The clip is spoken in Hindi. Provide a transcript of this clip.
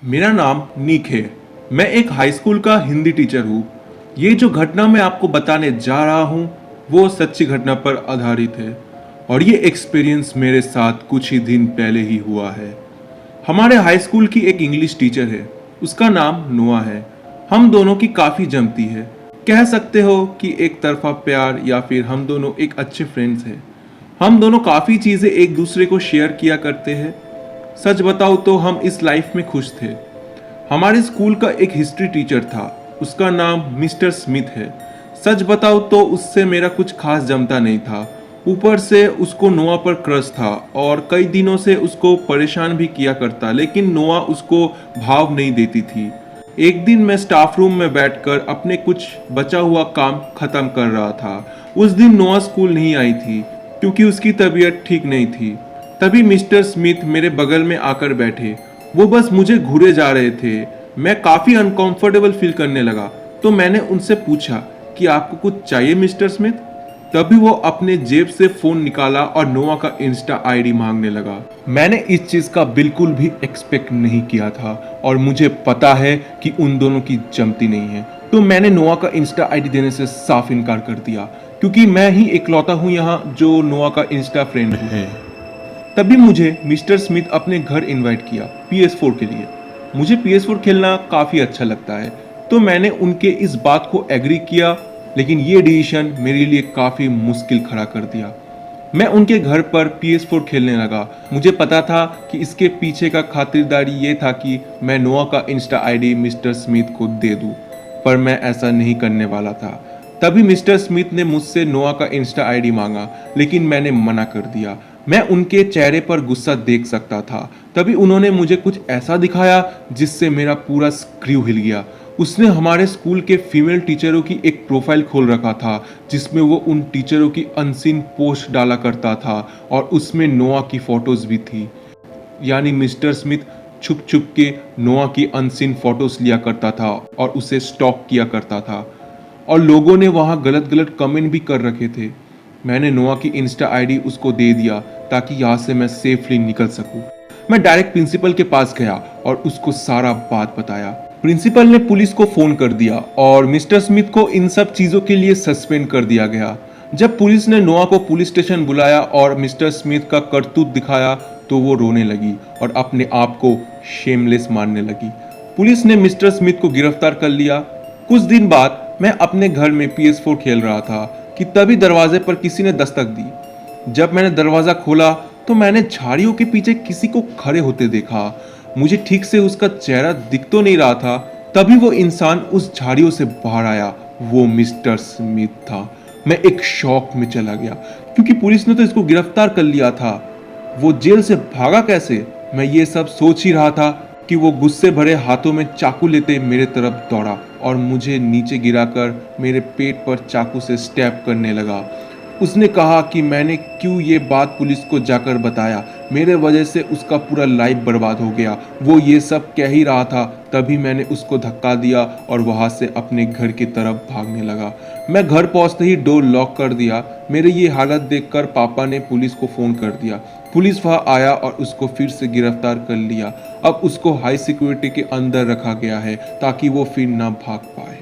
मेरा नाम निक है। मैं एक हाई स्कूल का हिंदी टीचर हूँ। ये जो घटना मैं आपको बताने जा रहा हूँ वो सच्ची घटना पर आधारित है और ये एक्सपीरियंस मेरे साथ कुछ ही दिन पहले ही हुआ है। हमारे हाई स्कूल की एक इंग्लिश टीचर है, उसका नाम नोआ है। हम दोनों की काफ़ी जमती है। कह सकते हो कि एक तरफा प्यार या फिर हम दोनों एक अच्छे फ्रेंड्स हैं। हम दोनों काफ़ी चीज़ें एक दूसरे को शेयर किया करते हैं। सच बताऊँ तो हम इस लाइफ में खुश थे। हमारे स्कूल का एक हिस्ट्री टीचर था, उसका नाम मिस्टर स्मिथ है। सच बताऊँ तो उससे मेरा कुछ खास जमता नहीं था। ऊपर से उसको नोआ पर क्रश था और कई दिनों से उसको परेशान भी किया करता, लेकिन नोआ उसको भाव नहीं देती थी। एक दिन मैं स्टाफ रूम में बैठकर अपने कुछ बचा हुआ काम खत्म कर रहा था। उस दिन नोआ स्कूल नहीं आई थी क्योंकि उसकी तबीयत ठीक नहीं थी। तभी मिस्टर स्मिथ मेरे बगल में आकर बैठे। वो बस मुझे घूरे जा रहे थे। मैं काफ़ी अनकंफर्टेबल फील करने लगा, तो मैंने उनसे पूछा कि आपको कुछ चाहिए मिस्टर स्मिथ। तभी वो अपने जेब से फ़ोन निकाला और नोआ का इंस्टा आईडी मांगने लगा। मैंने इस चीज़ का बिल्कुल भी एक्सपेक्ट नहीं किया था और मुझे पता है कि उन दोनों की जमती नहीं है, तो मैंने नोआ का इंस्टा आईडी देने से साफ इनकार कर दिया क्योंकि मैं ही इकलौता हूँ यहाँ जो नोआ का इंस्टा फ्रेंड है। तभी मुझे मिस्टर स्मिथ अपने घर इनवाइट किया PS4 के लिए। मुझे PS4 खेलना काफ़ी अच्छा लगता है, तो मैंने उनके इस बात को एग्री किया, लेकिन ये डिसीजन मेरे लिए काफ़ी मुश्किल खड़ा कर दिया। मैं उनके घर पर PS4 खेलने लगा। मुझे पता था कि इसके पीछे का खातिरदारी ये था कि मैं नोआ का इंस्टा आईडी मिस्टर स्मिथ को दे दूँ, पर मैं ऐसा नहीं करने वाला था। तभी मिस्टर स्मिथ ने मुझसे नोआ का इंस्टा आईडी मांगा, लेकिन मैंने मना कर दिया। मैं उनके चेहरे पर गुस्सा देख सकता था। तभी उन्होंने मुझे कुछ ऐसा दिखाया जिससे मेरा पूरा स्क्रू हिल गया। उसने हमारे स्कूल के फीमेल टीचरों की एक प्रोफाइल खोल रखा था जिसमें वो उन टीचरों की अनसीन पोस्ट डाला करता था और उसमें नोआ की फोटोज भी थी। यानी मिस्टर स्मिथ छुप छुप के नोआ की अनसीन फोटोज लिया करता था और उसे स्टॉक किया करता था, और लोगों ने वहाँ गलत गलत कमेंट भी कर रखे थे। मैंने नोआ की इंस्टा आईडी उसको दे दिया ताकि यहाँ से मैं सेफली निकल सकूं। मैं डायरेक्ट प्रिंसिपल के पास गया और उसको सारा बात बताया। प्रिंसिपल ने पुलिस को फोन कर दिया और मिस्टर स्मिथ को इन सब चीज़ों के लिए सस्पेंड कर दिया गया। जब पुलिस ने नोआ को पुलिस स्टेशन बुलाया और मिस्टर स्मिथ का करतूत दिखाया तो वो रोने लगी और अपने आप को शेमलेस मानने लगी। पुलिस ने मिस्टर स्मिथ को गिरफ्तार कर लिया। कुछ दिन बाद मैं अपने घर में PS4 खेल रहा था कि तभी दरवाजे पर किसी ने दस्तक दी। जब मैंने दरवाज़ा खोला तो मैंने झाड़ियों के पीछे किसी को खड़े होते देखा। मुझे ठीक से उसका चेहरा दिख तो नहीं रहा था। तभी वो इंसान उस झाड़ियों से बाहर आया। वो मिस्टर स्मिथ था। मैं एक शॉक में चला गया क्योंकि पुलिस ने तो इसको गिरफ्तार कर लिया था। वो जेल से भागा कैसे? मैं ये सब सोच ही रहा था कि वो गुस्से भरे हाथों में चाकू लेते मेरे तरफ दौड़ा और मुझे नीचे गिराकर मेरे पेट पर चाकू से स्टैब करने लगा। उसने कहा कि मैंने क्यों ये बात पुलिस को जाकर बताया, मेरे वजह से उसका पूरा लाइफ बर्बाद हो गया। वो ये सब कह ही रहा था, तभी मैंने उसको धक्का दिया और वहाँ से अपने घर की तरफ भागने लगा। मैं घर पहुँचते ही डोर लॉक कर दिया। मेरे ये हालत देखकर पापा ने पुलिस को फ़ोन कर दिया। पुलिस वहाँ आया और उसको फिर से गिरफ्तार कर लिया। अब उसको हाई सिक्योरिटी के अंदर रखा गया है ताकि वो फिर ना भाग पाए।